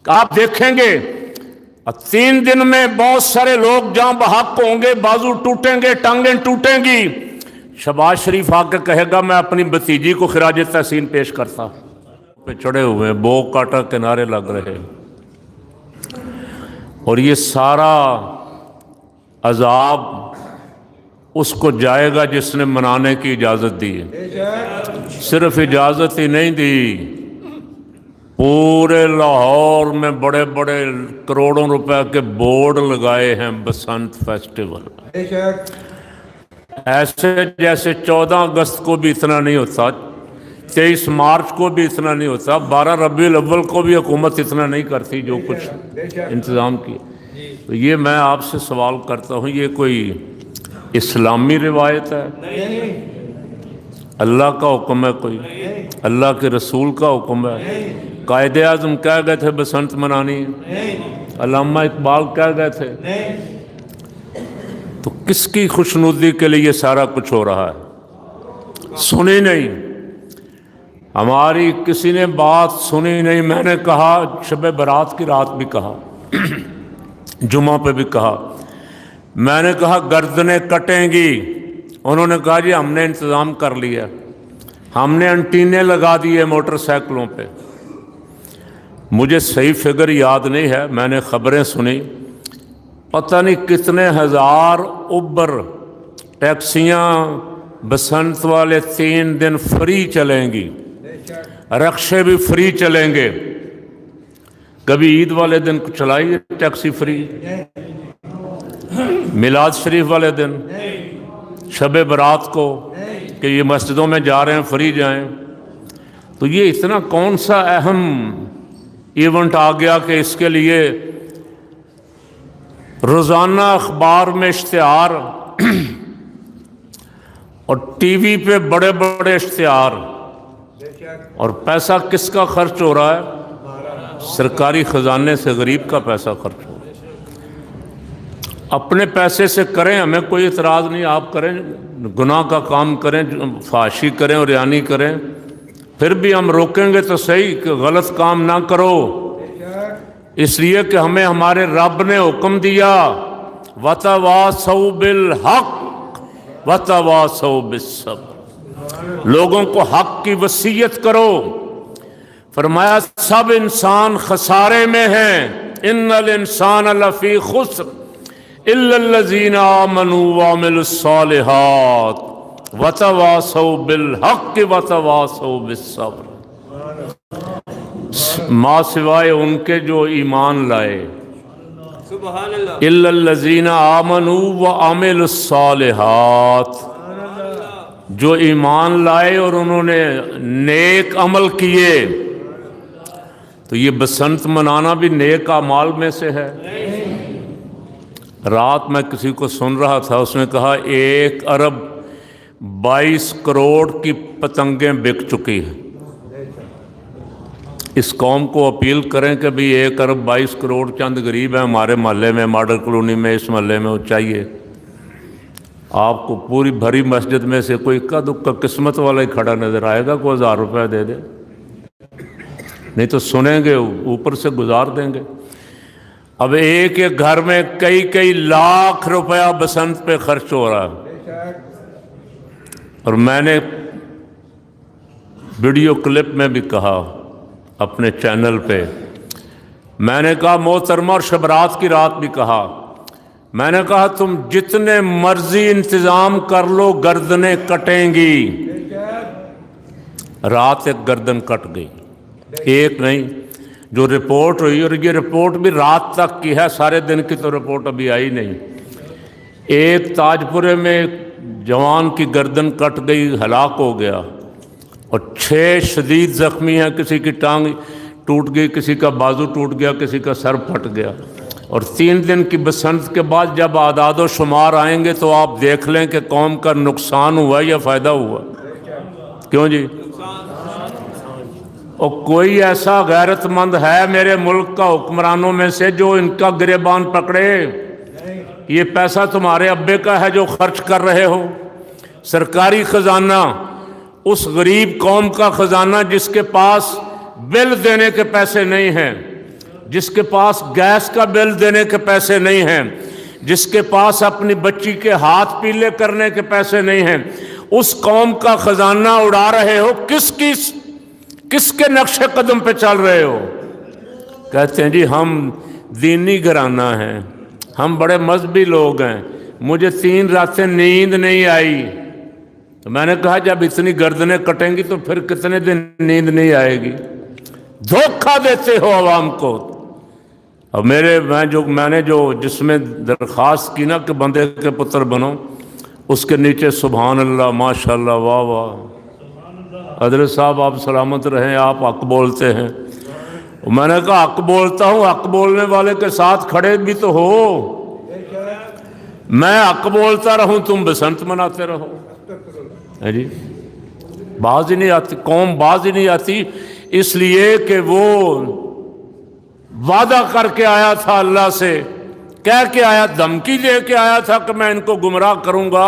آپ دیکھیں گے 3 دن میں بہت سارے لوگ جہاں بحق ہوں گے، بازو ٹوٹیں گے، ٹانگیں ٹوٹیں گی، شہباز شریف آ کے کہے گا میں اپنی بھتیجی کو خراج تحسین پیش کرتا، پہ چڑھے ہوئے بو کاٹا کنارے لگ رہے، اور یہ سارا عذاب اس کو جائے گا جس نے منانے کی اجازت دی ہے۔ صرف اجازت ہی نہیں دی، پورے لاہور میں بڑے بڑے کروڑوں روپے کے بورڈ لگائے ہیں بسنت فیسٹیول، ایسے جیسے 14 اگست کو بھی اتنا نہیں ہوتا، 23 مارچ کو بھی اتنا نہیں ہوتا، 12 ربیع الاول کو بھی حکومت اتنا نہیں کرتی جو کچھ انتظام کیا۔ تو یہ میں آپ سے سوال کرتا ہوں، یہ کوئی اسلامی روایت ہے؟ اللہ کا حکم ہے کوئی؟ اللہ کے رسول کا حکم ہے؟ قائد اعظم کہہ گئے تھے بسنت منانی، علامہ اقبال کہہ گئے تھے، تو کس کی خوشنودی کے لیے یہ سارا کچھ ہو رہا ہے؟ سنی نہیں، ہماری کسی نے بات سنی نہیں۔ میں نے کہا شب برات کی رات بھی کہا، جمعہ پہ بھی کہا، میں نے کہا گردنیں کٹیں گی، انہوں نے کہا جی ہم نے انتظام کر لیا، ہم نے انٹینے لگا دیے موٹر سائیکلوں پہ۔ مجھے صحیح فگر یاد نہیں ہے، میں نے خبریں سنی، پتہ نہیں کتنے ہزار اوبر ٹیکسیاں بسنت والے 3 دن فری چلیں گی، رکشے بھی فری چلیں گے۔ کبھی عید والے دن چلائیے ٹیکسی فری، میلاد شریف والے دن، شب برات کو کہ یہ مسجدوں میں جا رہے ہیں فری جائیں۔ تو یہ اتنا کون سا اہم ایونٹ آ گیا کہ اس کے لیے روزانہ اخبار میں اشتہار اور ٹی وی پہ بڑے بڑے اشتہار، اور پیسہ کس کا خرچ ہو رہا ہے؟ سرکاری خزانے سے غریب کا پیسہ خرچ ہو رہا ہے۔ اپنے پیسے سے کریں، ہمیں کوئی اعتراض نہیں، آپ کریں، گناہ کا کام کریں، فحاشی کریں اور ریانی کریں، پھر بھی ہم روکیں گے تو صحیح کہ غلط کام نہ کرو، اس لیے کہ ہمیں ہمارے رب نے حکم دیا وَتَوَاصَوْا بِالْحَقِّ وَتَوَاصَوْا بِالصَّبْرِ، لوگوں کو حق کی وصیت کرو۔ فرمایا سب انسان خسارے میں ہیں، ان الانسان لفی خسر الا الذین آمنوا وعملوا الصالحات وتواصوا بالحق وتواصوا بالصبر، ما سوائے ان کے جو ایمان لائے، الا الذین آمنوا وعملوا الصالحات، جو ایمان لائے اور انہوں نے نیک عمل کیے۔ تو یہ بسنت منانا بھی نیک اعمال میں سے ہے۔ رات میں کسی کو سن رہا تھا، اس نے کہا 1 ارب 22 کروڑ کی پتنگیں بک چکی ہیں۔ اس قوم کو اپیل کریں کہ بھی 1 ارب 22 کروڑ چند غریب ہیں ہمارے محلے میں، ماڈل کالونی میں، اس محلے میں، وہ چاہیے آپ کو پوری بھری مسجد میں سے کوئی اکا دکا قسمت والا ہی کھڑا نظر آئے گا، کوئی 1000 روپے دے دے، نہیں تو سنیں گے اوپر سے گزار دیں گے۔ اب ایک ایک گھر میں کئی لاکھ روپیہ بسنت پہ خرچ ہو رہا ہے۔ اور میں نے ویڈیو کلپ میں بھی کہا اپنے چینل پہ، میں نے کہا محترمہ، اور شبرات کی رات بھی کہا، میں نے کہا تم جتنے مرضی انتظام کر لو گردنیں کٹیں گی۔ رات ایک گردن کٹ گئی، ایک نہیں، جو رپورٹ ہوئی، اور یہ رپورٹ بھی رات تک کی ہے، سارے دن کی تو رپورٹ ابھی آئی نہیں۔ ایک تاج پورے میں جوان کی گردن کٹ گئی، ہلاک ہو گیا، اور 6 شدید زخمی ہیں، کسی کی ٹانگ ٹوٹ گئی، کسی کا بازو ٹوٹ گیا، کسی کا سر پھٹ گیا۔ اور 3 دن کی بسنت کے بعد جب اعداد و شمار آئیں گے تو آپ دیکھ لیں کہ قوم کا نقصان ہوا یا فائدہ ہوا۔ کیوں جی؟ اور کوئی ایسا غیرت مند ہے میرے ملک کا حکمرانوں میں سے جو ان کا گریبان پکڑے؟ یہ پیسہ تمہارے ابے کا ہے جو خرچ کر رہے ہو، سرکاری خزانہ، اس غریب قوم کا خزانہ جس کے پاس بل دینے کے پیسے نہیں ہیں، جس کے پاس گیس کا بل دینے کے پیسے نہیں ہیں، جس کے پاس اپنی بچی کے ہاتھ پیلے کرنے کے پیسے نہیں ہیں، اس قوم کا خزانہ اڑا رہے ہو، کس کے نقش قدم پہ چل رہے ہو؟ کہتے ہیں جی ہم دینی گھرانہ ہیں، ہم بڑے مذہبی لوگ ہیں، مجھے 3 راتیں نیند نہیں آئی۔ تو میں نے کہا جب اتنی گردنیں کٹیں گی تو پھر کتنے دن نیند نہیں آئے گی؟ دھوکہ دیتے ہو عوام کو۔ اور میں نے جس میں درخواست کی نا کہ بندے کے پتر بنو، اس کے نیچے سبحان اللہ، ماشاءاللہ، واہ واہ، حضرت صاحب آپ سلامت رہیں، آپ حق بولتے ہیں۔ میں نے کہا حق بولتا ہوں، حق بولنے والے کے ساتھ کھڑے بھی تو ہو۔ میں حق بولتا رہوں، تم بسنت مناتے رہو۔ جی باز ہی نہیں آتی، قوم باز ہی نہیں آتی، اس لیے کہ وہ وعدہ کر کے آیا تھا اللہ سے، کہہ کے آیا، دھمکی دے کے آیا تھا کہ میں ان کو گمراہ کروں گا،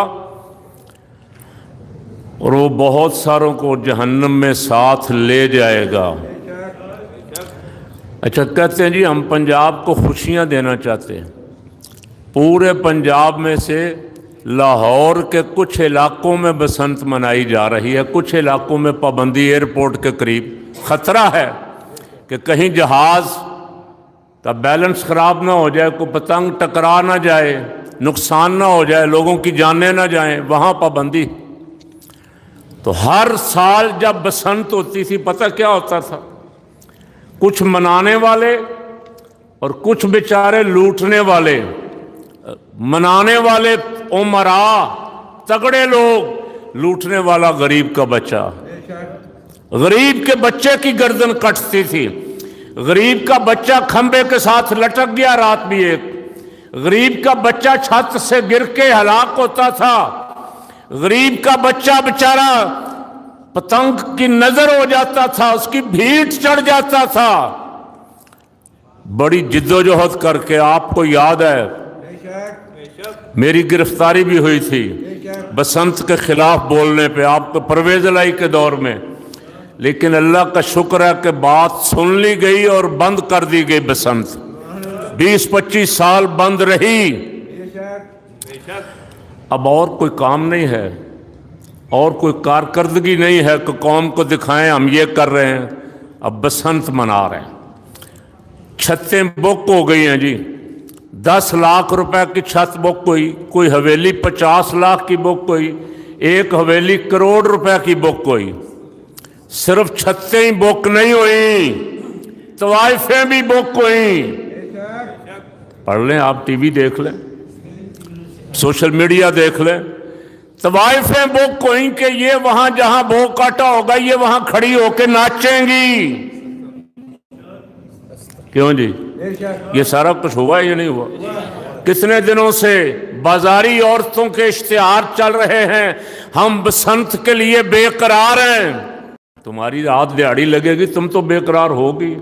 اور وہ بہت ساروں کو جہنم میں ساتھ لے جائے گا۔ اچھا کہتے ہیں جی ہم پنجاب کو خوشیاں دینا چاہتے ہیں۔ پورے پنجاب میں سے لاہور کے کچھ علاقوں میں بسنت منائی جا رہی ہے، کچھ علاقوں میں پابندی ایئرپورٹ کے قریب، خطرہ ہے کہ کہیں جہاز کا بیلنس خراب نہ ہو جائے، کوئی پتنگ ٹکرا نہ جائے، نقصان نہ ہو جائے، لوگوں کی جانیں نہ جائیں، وہاں پابندی۔ تو ہر سال جب بسنت ہوتی تھی پتہ کیا ہوتا تھا؟ کچھ منانے والے اور کچھ بیچارے لوٹنے والے۔ منانے والے امراء تگڑے لوگ، لوٹنے والا غریب کا بچہ۔ غریب کے بچے کی گردن کٹتی تھی، غریب کا بچہ کھمبے کے ساتھ لٹک گیا رات بھی ایک، غریب کا بچہ چھت سے گر کے ہلاک ہوتا تھا، غریب کا بچہ بیچارہ پتنگ کی نظر ہو جاتا تھا، اس کی بھیٹ چڑھ جاتا تھا۔ بڑی جدوجہد کر کے، آپ کو یاد ہے میری گرفتاری بھی ہوئی تھی بسنت کے خلاف بولنے پہ، آپ کو پرویز الہی کے دور میں، لیکن اللہ کا شکر ہے کہ بات سن لی گئی اور بند کر دی گئی بسنت۔ 20-25 سال بند رہی۔ اب اور کوئی کام نہیں ہے، اور کوئی کارکردگی نہیں ہے کہ قوم کو دکھائیں ہم یہ کر رہے ہیں۔ اب بسنت منا رہے ہیں، چھتیں بک ہو گئی ہیں جی، 10 لاکھ روپے کی چھت بک ہوئی، کوئی حویلی 50 لاکھ کی بک ہوئی، ایک حویلی 1 کروڑ روپے کی بک ہوئی۔ صرف چھتیں ہی بک نہیں ہوئیں، طوائفیں بھی بک ہوئیں۔ پڑھ لیں، آپ ٹی وی دیکھ لیں، سوشل میڈیا دیکھ لیں، طوائفیں بک ہوئیں کہ یہ وہاں جہاں بھو کاٹا ہوگا یہ وہاں کھڑی ہو کے ناچیں گی۔ کیوں جی؟ یہ سارا کچھ ہوا ہے یا نہیں ہوا؟ کتنے دنوں سے بازاری عورتوں کے اشتہار چل رہے ہیں، ہم بسنت کے لیے بے قرار ہیں۔ تمہاری رات دیہڑی لگے گی، تم تو بے قرار ہوگی۔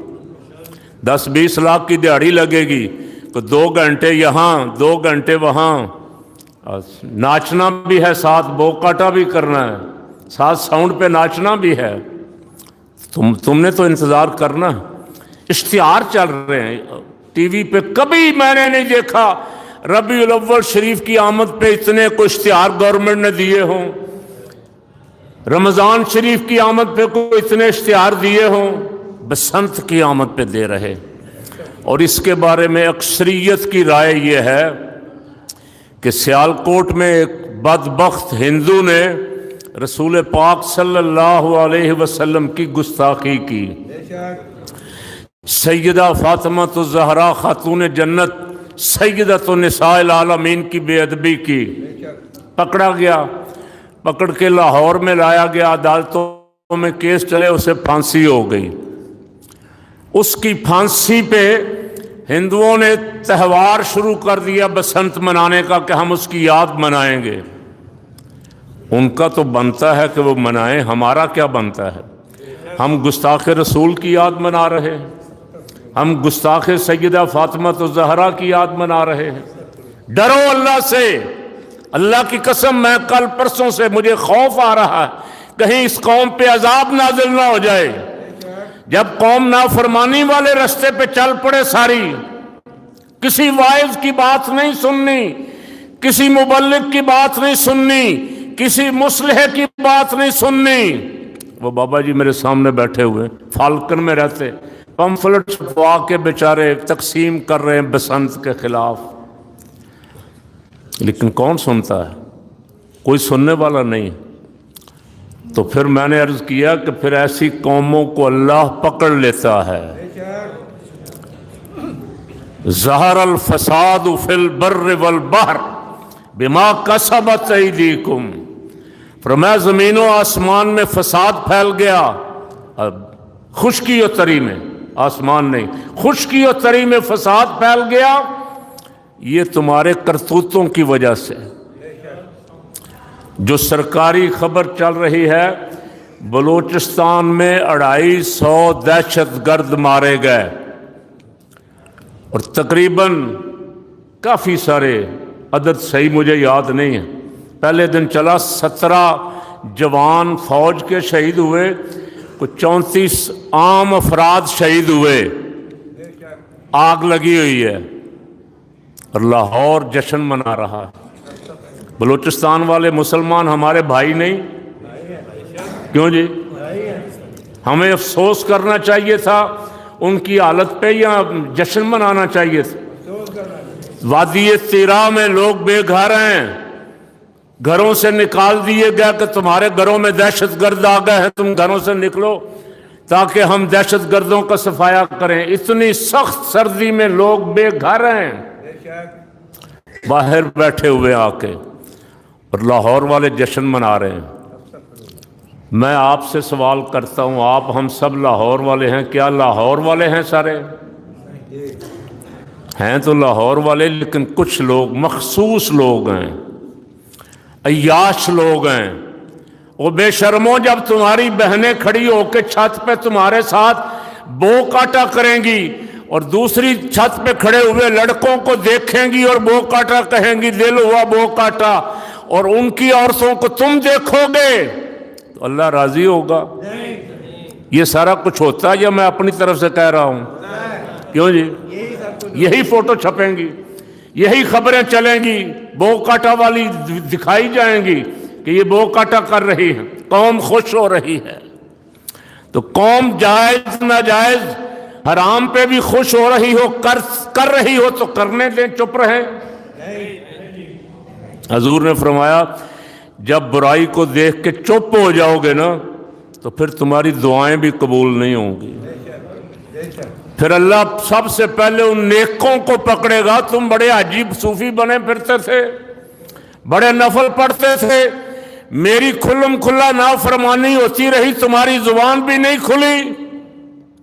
10-20 لاکھ کی دیہڑی لگے گی تو 2 گھنٹے یہاں 2 گھنٹے وہاں، ناچنا بھی ہے، ساتھ بوکاٹا بھی کرنا ہے، ساتھ ساؤنڈ پہ ناچنا بھی ہے۔ تم نے تو انتظار کرنا۔ اشتہار چل رہے ہیں ٹی وی پہ، کبھی میں نے نہیں دیکھا ربیع الاول شریف کی آمد پہ اتنے کوئی اشتہار گورنمنٹ نے دیے ہوں، رمضان شریف کی آمد پہ کوئی اتنے اشتہار دیے ہوں، بسنت کی آمد پہ دے رہے۔ اور اس کے بارے میں اکثریت کی رائے یہ ہے کہ سیالکوٹ میں ایک بدبخت ہندو نے رسول پاک صلی اللہ علیہ وسلم کی گستاخی کی، سیدہ فاطمہ الزہرا خاتون جنت سیدۃ النساء العالمین کی بے ادبی کی۔ پکڑا گیا، پکڑ کے لاہور میں لایا گیا، عدالتوں میں کیس چلے، اسے پھانسی ہو گئی۔ اس کی پھانسی پہ ہندوؤں نے تہوار شروع کر دیا بسنت منانے کا کہ ہم اس کی یاد منائیں گے۔ ان کا تو بنتا ہے کہ وہ منائیں، ہمارا کیا بنتا ہے؟ ہم گستاخ رسول کی یاد منا رہے ہیں، ہم گستاخ سیدہ فاطمہ الزہرا کی یاد منا رہے ہیں۔ ڈرو اللہ سے، اللہ کی قسم میں کل پرسوں سے مجھے خوف آ رہا ہے کہیں اس قوم پہ عذاب نازل نہ ہو جائے۔ جب قوم نافرمانی والے راستے پہ چل پڑے ساری، کسی واعظ کی بات نہیں سننی، کسی مبلغ کی بات نہیں سننی، کسی مصلح کی بات نہیں سننی. وہ بابا جی میرے سامنے بیٹھے ہوئے، فالکن میں رہتے، پمفلٹ چھپوا کے بیچارے تقسیم کر رہے ہیں بسنت کے خلاف. لیکن کون سنتا ہے؟ کوئی سننے والا نہیں. تو پھر میں نے عرض کیا کہ پھر ایسی قوموں کو اللہ پکڑ لیتا ہے. ظہر الفساد فی البر والبحر بما کسبت ایدیکم. فرمایا زمین و آسمان میں فساد پھیل گیا، خشکی و تری میں، آسمان نہیں، خشکی و تری میں فساد پھیل گیا، یہ تمہارے کرتوتوں کی وجہ سے. جو سرکاری خبر چل رہی ہے، بلوچستان میں 250 دہشت گرد مارے گئے، اور تقریباً کافی سارے، عدد صحیح مجھے یاد نہیں ہے، پہلے دن چلا 17 جوان فوج کے شہید ہوئے، کچھ 34 عام افراد شہید ہوئے. آگ لگی ہوئی ہے اور لاہور جشن منا رہا ہے. بلوچستان والے مسلمان ہمارے بھائی نہیں؟ کیوں جی؟ ہمیں افسوس کرنا چاہیے تھا ان کی حالت پہ یا جشن منانا چاہیے تھا؟ وادی تیرا میں لوگ بے گھر ہیں، گھروں سے نکال دیے گیا کہ تمہارے گھروں میں دہشت گرد آ گئے ہیں، تم گھروں سے نکلو تاکہ ہم دہشت گردوں کا صفایا کریں. اتنی سخت سردی میں لوگ بے گھر ہیں، باہر بیٹھے ہوئے آ کے، اور لاہور والے جشن منا رہے ہیں. میں آپ سے سوال کرتا ہوں، آپ ہم سب لاہور والے ہیں، کیا لاہور والے ہیں سارے؟ ہیں تو لاہور والے، لیکن کچھ لوگ، مخصوص لوگ ہیں، عیاش لوگ ہیں. وہ بے شرموں، جب تمہاری بہنیں کھڑی ہو کے چھت پہ تمہارے ساتھ بو کاٹا کریں گی اور دوسری چھت پہ کھڑے ہوئے لڑکوں کو دیکھیں گی اور بو کاٹا کہیں گی، دل ہوا بو کاٹا، اور ان کی عورتوں کو تم دیکھو گے تو اللہ راضی ہوگا؟ یہ سارا کچھ ہوتا ہے یا میں اپنی طرف سے کہہ رہا ہوں؟ کیوں جی؟ یہی فوٹو چھپیں گی، یہی خبریں چلیں گی، بو کاٹا والی دکھائی جائیں گی کہ یہ بو کاٹا کر رہی ہے، قوم خوش ہو رہی ہے. تو قوم جائز ناجائز حرام پہ بھی خوش ہو رہی ہو، کر رہی ہو تو کرنے دیں، چپ رہیں. حضور نے فرمایا جب برائی کو دیکھ کے چپ ہو جاؤ گے نا تو پھر تمہاری دعائیں بھی قبول نہیں ہوں گی. پھر اللہ سب سے پہلے ان نیکوں کو پکڑے گا. تم بڑے عجیب صوفی بنے پھرتے تھے، بڑے نفل پڑھتے تھے، میری کھلم کھلا نافرمانی ہوتی رہی، تمہاری زبان بھی نہیں کھلی،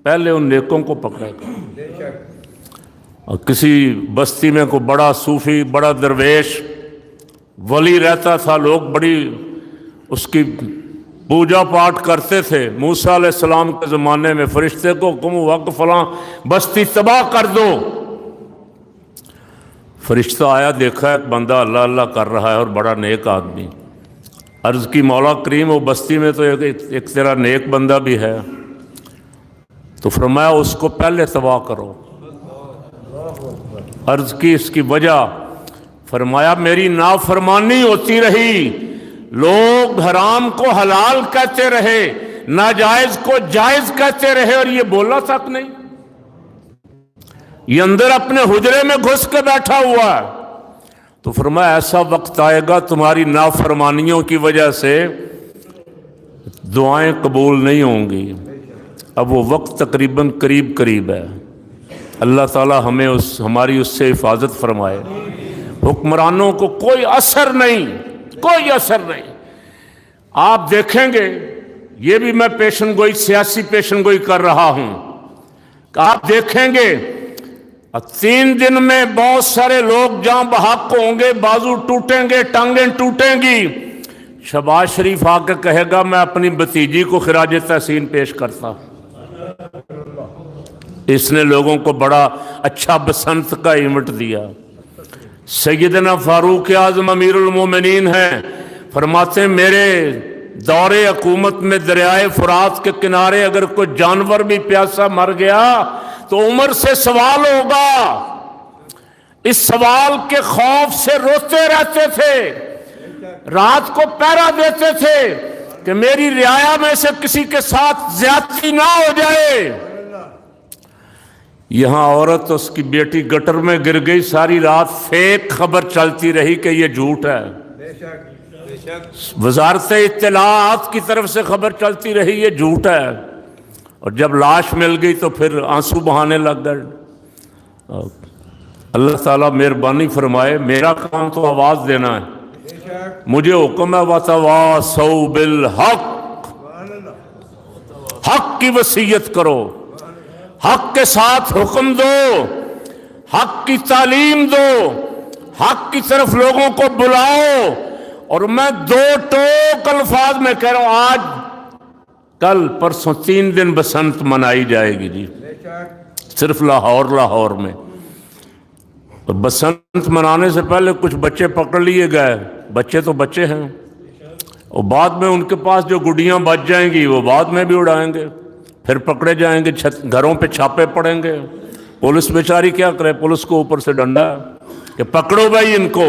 پہلے ان نیکوں کو پکڑے گا. اور کسی بستی میں کوئی بڑا صوفی، بڑا درویش ولی رہتا تھا، لوگ بڑی اس کی پوجا پاٹ کرتے تھے. موسیٰ علیہ السلام کے زمانے میں فرشتے کو حکم ہوا کہ فلاں بستی تباہ کر دو. فرشتہ آیا، دیکھا ایک بندہ اللہ اللہ کر رہا ہے اور بڑا نیک آدمی. عرض کی مولا کریم وہ بستی میں تو ایک تیرا نیک بندہ بھی ہے. تو فرمایا اس کو پہلے تباہ کرو. عرض کی اس کی وجہ، فرمایا میری نافرمانی ہوتی رہی، لوگ حرام کو حلال کہتے رہے، ناجائز کو جائز کہتے رہے، اور یہ بولا تک نہیں. یہ اندر اپنے حجرے میں گھس کے بیٹھا ہوا ہے. تو فرمایا ایسا وقت آئے گا تمہاری نافرمانیوں کی وجہ سے دعائیں قبول نہیں ہوں گی. اب وہ وقت تقریباً قریب ہے. اللہ تعالی ہمیں ہماری اس سے حفاظت فرمائے. حکمرانوں کو کوئی اثر نہیں، کوئی اثر نہیں. آپ دیکھیں گے، یہ بھی میں پیشن گوئی، سیاسی پیشن گوئی کر رہا ہوں، کہ آپ دیکھیں گے 3 دن میں بہت سارے لوگ جہاں بحق ہوں گے، بازو ٹوٹیں گے، ٹانگیں ٹوٹیں گی. شہباز شریف آ کے کہے گا میں اپنی بھتیجی کو خراج تحسین پیش کرتا. اس نے لوگوں کو بڑا اچھا بسنت کا ایونٹ دیا. سیدنا فاروق اعظم امیر المومنین ہیں، فرماتے ہیں میرے دور حکومت میں دریائے فرات کے کنارے اگر کوئی جانور بھی پیاسا مر گیا تو عمر سے سوال ہوگا، اس سوال کے خوف سے روتے رہتے تھے، رات کو پہرا دیتے تھے کہ میری رعایا میں سے کسی کے ساتھ زیادتی نہ ہو جائے۔ یہاں عورت اس کی بیٹی گٹر میں گر گئی، ساری رات فیک خبر چلتی رہی کہ یہ جھوٹ ہے، وزارت اطلاعات کی طرف سے خبر چلتی رہی یہ جھوٹ ہے، اور جب لاش مل گئی تو پھر آنسو بہانے لگ گئے۔ اللہ تعالیٰ مہربانی فرمائے، میرا کام تو آواز دینا ہے، مجھے حکم ہے وَتَوَاصَوْا بِالْحَقِّ، حق کی وصیت کرو، حق کے ساتھ حکم دو، حق کی تعلیم دو، حق کی طرف لوگوں کو بلاؤ۔ اور میں دو ٹوک الفاظ میں کہہ رہا ہوں، آج کل پرسوں 3 دن بسنت منائی جائے گی جی، صرف لاہور میں۔ اور بسنت منانے سے پہلے کچھ بچے پکڑ لیے گئے، بچے تو بچے ہیں، اور بعد میں ان کے پاس جو گڈیاں بچ جائیں گی وہ بعد میں بھی اڑائیں گے، پھر پکڑے جائیں گے، گھروں پہ چھاپے پڑیں گے، پولیس بیچاری کیا کرے، پولیس کو اوپر سے ڈنڈا ہے کہ پکڑو بھائی ان کو۔